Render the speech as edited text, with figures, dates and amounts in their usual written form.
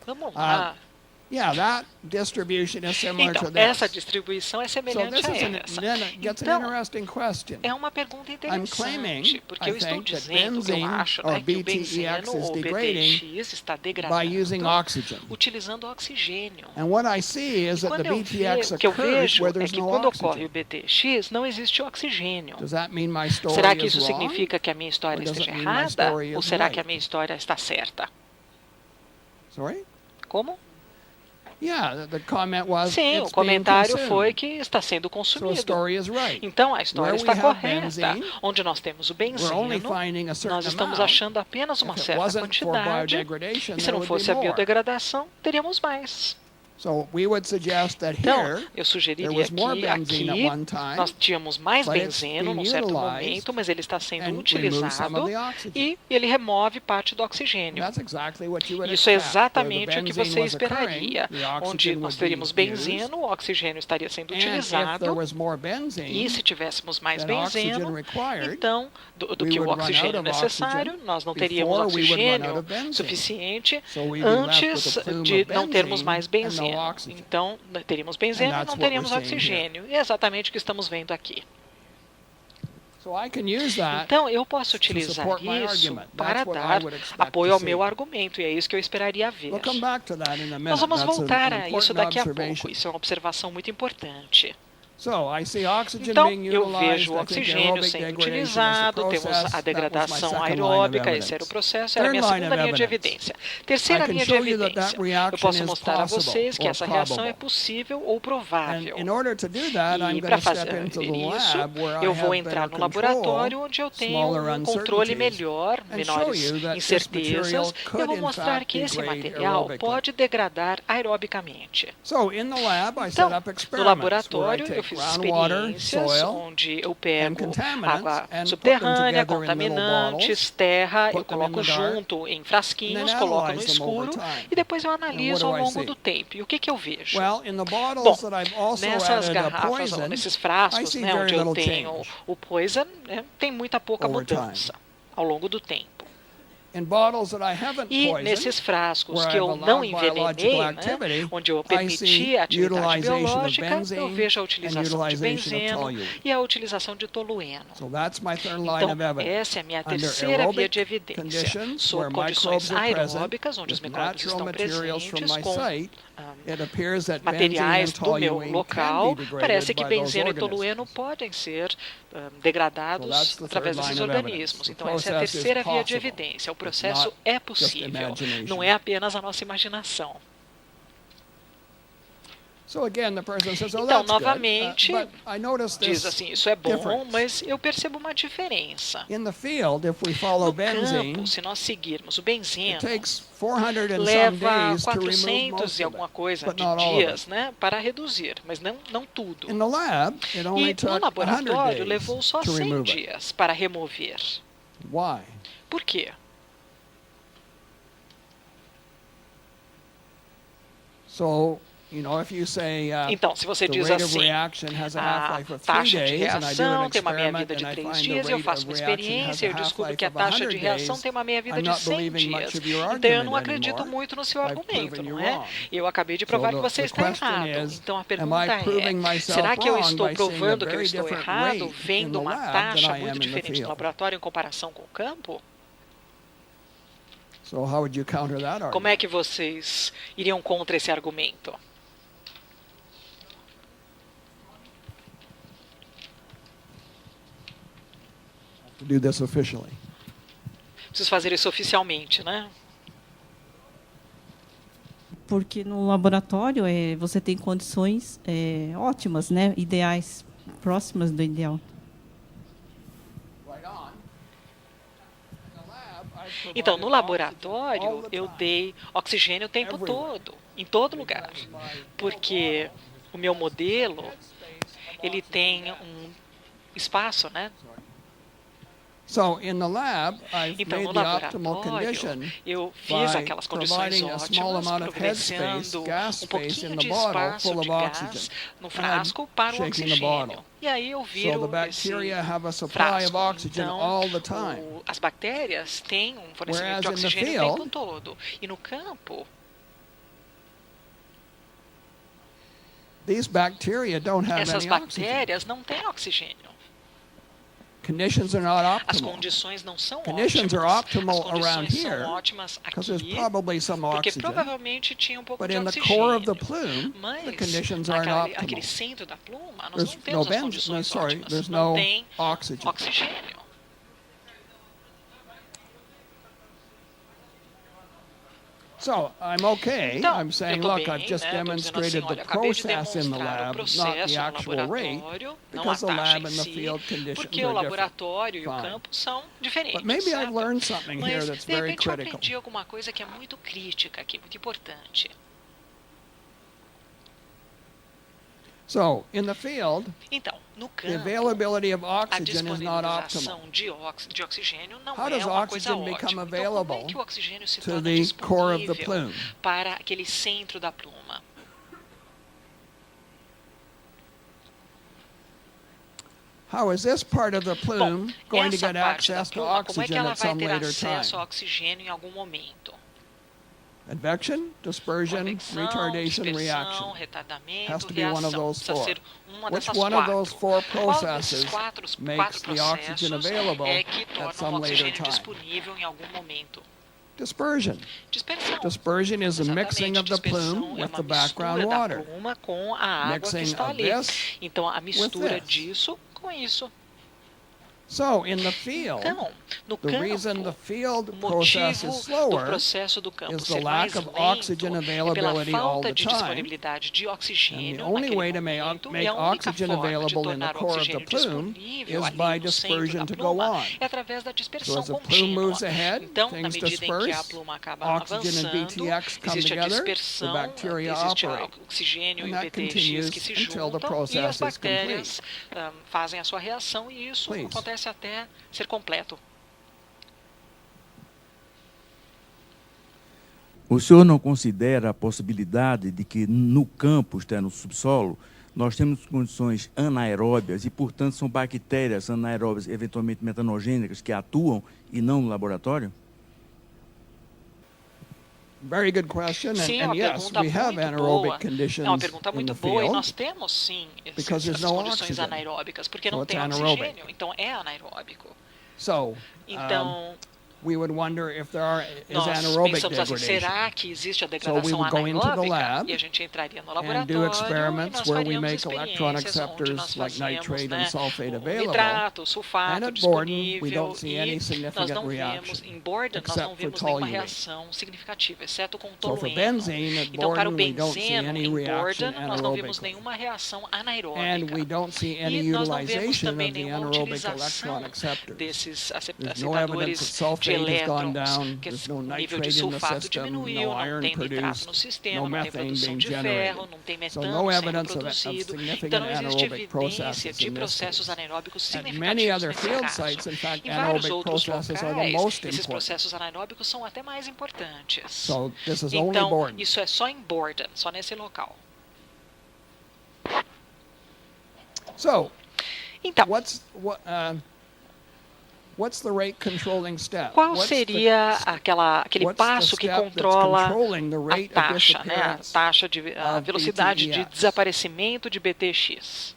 Vamos lá. Yeah, that distribution is similar Então, to this. essa distribuição é So semelhante this a is essa. gets an Então, interesting question. é uma pergunta I'm claiming, interessante, porque I eu estou think, that dizendo, eu benzene acho, or né, que o BTEX benzeno is ou degrading BTX está by using degradando oxygen. utilizando oxigênio. And what I see is E that the quando BTX o que eu occurs vejo where é there's que no quando ocorre oxygen. o BTX, não existe oxigênio. Does that mean my Será story que is isso wrong? significa que a minha Or história does esteja it mean my errada? story Ou is será que a right? minha história está certa? Sorry? Como? Yeah, the comment was Sim, o it's being comentário foi consumed. que está sendo So the consumido. story is right. Então, a história Where we está have correta. benzene, Onde nós temos o we're only benzeno, finding a certain nós estamos amount. achando apenas uma If it certa wasn't for quantidade. biodegradation, E se there não would be fosse a more. biodegradação, teríamos mais. So we would suggest that Então, here eu there sugeriria was more que benzene at aqui one time, nós tínhamos mais but it's benzeno being num certo utilized momento, mas ele está sendo and removes some utilizado of the oxygen. e ele remove parte do oxigênio. That's exactly what you would Isso é expect. Where the exatamente o que benzene você was occurring, esperaria, the onde oxygen nós would teríamos be used, benzeno, o oxigênio estaria sendo and if there utilizado, was more e benzene se tivéssemos mais than oxygen benzeno, required, então, do we que o would run out oxigênio of necessário, oxygen nós não teríamos before we would run out oxigênio of benzene. suficiente So we'd be left with antes a plume de of não termos mais benzene and no benzeno. oxygen. Então, teríamos And benzeno e that's não what we're teríamos seeing here. oxigênio. E é exatamente o que estamos vendo aqui. So I can use that Então, eu posso to utilizar support my isso argument. para That's what I dar would expect apoio to ao see. meu argumento, e é isso que eu esperaria ver. We'll come back to that in a minute. Nós vamos That's voltar an a isso important daqui a observation. pouco. Isso é uma observação muito importante. So I see oxygen Então, being eu utilized. vejo o I think oxigênio aerobic sendo degradation is the utilizado, temos process. a That was my degradação second line of aeróbica, evidence. esse era o processo, era a minha Third line segunda of linha de evidence. evidência. Terceira I can linha de show you that evidência, eu reaction posso is mostrar a possible vocês que or essa reação é probable. possível ou provável. And in order to do that, I'm E going para to step fazer into the isso, lab where I eu vou have entrar better no laboratório control, onde eu tenho smaller um controle uncertainties, melhor, and show menores you that this material incertezas. Eu could vou in mostrar fact que esse degrade material aerobically. pode degradar aerobicamente. So in the lab, I set Então, up no experiments where I laboratório, eu take fiz groundwater, experiências soil, onde eu and pego contaminants água and put them subterrânea, together in little contaminantes, bottles, terra, eu put them in coloco the dark, junto em and frasquinhos, then coloco no analyze them over escuro time. e depois eu And what analiso ao do I longo see? do tempo. E o que que eu vejo? Well, in the Bom, bottles that I've also nessas added a garrafas, ou poison, nesses I frascos, see né, very onde eu little tenho change o poison, né, tem muita pouca over time. mudança ao longo do tempo. In bottles that I haven't E poisoned, nesses frascos where que I've eu não allowed biological envenenei, né, activity, onde eu I permiti see a atividade utilization of biológica, eu benzene vejo a and utilização de utilization of benzeno toluene. e a utilização de tolueno. So that's my third line Então, of evidence. essa é a minha Under terceira via aerobic de evidência. conditions, Sob where condições microbes are present, aeróbicas, onde os with micróbios natural estão materials from presentes, my com site, it appears that benzene materiais and do meu toluene can local, be parece degraded que by those benzeno e organisms. tolueno podem ser So that's degradados the através third desses line of evidence. organismos. The Então, essa é a process is terceira via de possible. evidência. O It's processo not é just possível, imagination. não é apenas a nossa imaginação. So again, the person says, "Oh, Então, that's good." novamente, But I noticed diz this assim, isso é bom, difference. mas eu percebo uma diferença. In the field, if we follow No benzene, campo, se nós seguirmos o it benzeno, takes 400 and some leva days to remove 400 most e of alguma it, coisa but de not all of dias, it. né, para reduzir, mas não tudo. In the lab, it only E no took 100 laboratório days levou só to 100 remove it. dias para remover. Why? Por quê? So, you know, if you say Então, se você the diz rate of assim, reaction has a a half-life of 3 taxa de days, and I do an reação tem uma experiment meia-vida de and I 3 find the dias, eu rate faço of uma reaction has experiência, a eu descubro half-life que a of taxa 100 de reação days, tem uma meia-vida I'm de not 100 believing much dias. of your Então, eu argument não acredito anymore. muito no seu I've argumento, proven you não é? wrong. Eu acabei de So provar que você the está question errado. is, Então, a am I pergunta proving é, myself será que eu wrong estou by seeing a provando que eu very estou different errado rate in vendo the uma lab taxa than I muito am in the diferente no field? laboratório em comparação com o campo? So how would you counter that Como é argument? que vocês iriam contra esse argumento? To do this officially. Preciso fazer isso oficialmente, né? Porque no laboratório você tem condições ótimas, né? Ideais, próximas do ideal. Right on. In the lab, I've Então, no provided laboratório, oxygen all the eu time. dei oxigênio o tempo Everywhere. todo, em todo lugar. Porque o meu modelo, ele tem um espaço, né? So in the lab, I've Então, made no the optimal laboratório, condition eu fiz by aquelas condições providing a small ótimas, amount of headspace, providenciando gas um space pouquinho in de the bottle espaço full de of gás oxygen. no And frasco para o shaking the oxigênio. bottle. E aí eu So the viro esse bacteria have a supply of frasco. oxygen all the Então, time. as bactérias têm um fornecimento de Whereas in the oxigênio o tempo field, todo. E no campo, these bacteria don't have Essas any oxygen. bactérias não têm oxigênio. Conditions are not As optimal. condições não são Conditions are ótimas. As optimal around condições here são ótimas because there's aqui, probably some porque oxygen, provavelmente tinha um pouco but de in the core of the oxigênio. plume, Mas the conditions aren't aquele optimal. centro da pluma, nós There's não temos as no condições ótimas. there's Não no tem oxygen. oxigênio. So I'm okay. Então, I'm saying, eu tô look, bem, I've just né? Tô dizendo demonstrated assim, the olha, acabei de process in the demonstrar o lab, not processo the no actual rate, laboratório, não a because the taxa lab em and the si, field conditions porque are o different. laboratório e o Fine. campo são diferentes, But maybe I've certo? learned something here Mas, that's de very repente, eu critical. aprendi alguma coisa que é muito crítica aqui, muito importante. So in the field, Então, no the campo, availability of a oxygen is not optimal. disponibilização de oxigênio não How é does uma coisa oxygen become ótima. Então, como é available que o oxigênio se to torna the core of the disponível plume? para aquele centro da pluma? How is this part of the Bom, plume going to essa get parte da access to pluma, como é que oxygen ela at vai some ter later time? acesso ao oxigênio em algum momento? Advection, dispersion, Convecção, retardation, dispersão, reaction. retardamento, Has to be one of reação. those Precisa four. ser uma Which dessas one of those quatro. four Qual processes desses quatro makes the oxygen processos available é que at tornam some o later oxigênio time? disponível em algum momento? Dispersion. Dispersão. Dispersion is the mixing of the Dispersão plume é with uma the background mistura da water. pluma com a água que Mixing está of ali. this Então, a mistura this. disso com isso. So in the field, Então, no the reason the campo, field o process motivo is do slower processo do campo is the ser mais lack of lento oxygen é pela availability all falta the de time. disponibilidade de And oxigênio the only naquele way to momento, make e a única oxygen forma de available in the tornar o core of the oxigênio plume disponível is ali by no centro dispersion da to go pluma on. é através da So dispersão as the plume contínua. moves ahead, Então, na things medida em que a disperse, pluma acaba oxygen and avançando, BTX come existe a together, the dispersão, bacteria existe operate. o oxigênio And e o that BTX continues que se until the juntam e process as is bactérias fazem a sua reação e isso Please. acontece até ser completo. O senhor não considera a possibilidade de que no campo, isto é, no subsolo, nós temos condições anaeróbias e, portanto, são bactérias anaeróbias, eventualmente metanogênicas, que atuam e não no laboratório? Very good question, Sim, é and uma yes, pergunta we have muito anaerobic boa. conditions É uma pergunta in the muito boa e field. nós temos sim Because there's essas no condições oxygen. anaeróbicas, porque So não it's tem anaerobic. oxigênio, então é anaeróbico. So Então, we would wonder if there is nós anaerobic pensamos assim, degradation. será que existe a we degradação would go into the anaeróbica? lab E a gente entraria no and laboratório do e experiments nós where we faríamos make electron experiências onde acceptors nós like fazíamos, nitrate né, and sulfate o available. nitrato, o And sulfato at Borden, we disponível don't see any e nós significant não reaction, vemos, em Borden, nós except não for vimos nenhuma toluene. reação significativa, exceto com So for tolueno. benzene at Então, para o Borden, we don't see benzeno, any em reaction Borden, nós não vimos anaerobically. nenhuma reação And anaeróbica. we don't see any E nós não vemos utilization também of the nenhuma anaerobic utilização electron acceptors. desses There's no evidence that aceitadores de sulfate has gone elétrons, down, que there's no o nível nitrate de in the sulfato system, diminuiu, no não iron tem nitrato produced, no sistema, no não tem methane produção being de generated. ferro, não tem So metano no sendo evidence of produzido. significant Então não existe anaerobic evidência processes de in this processos case. anaeróbicos At many significativos other nesse field caso. sites, in fact, Em vários anaerobic outros processes are the locais, most esses important. processos anaeróbicos são até mais importantes. So this is only Então, Borden. isso é só em Borden, só nesse local. So Então, what's the rate controlling step? qual What's seria aquele what's the passo que step that's controla controlling the a rate of taxa, né, a disappearance taxa de a of velocidade de BTEX? desaparecimento de BTX?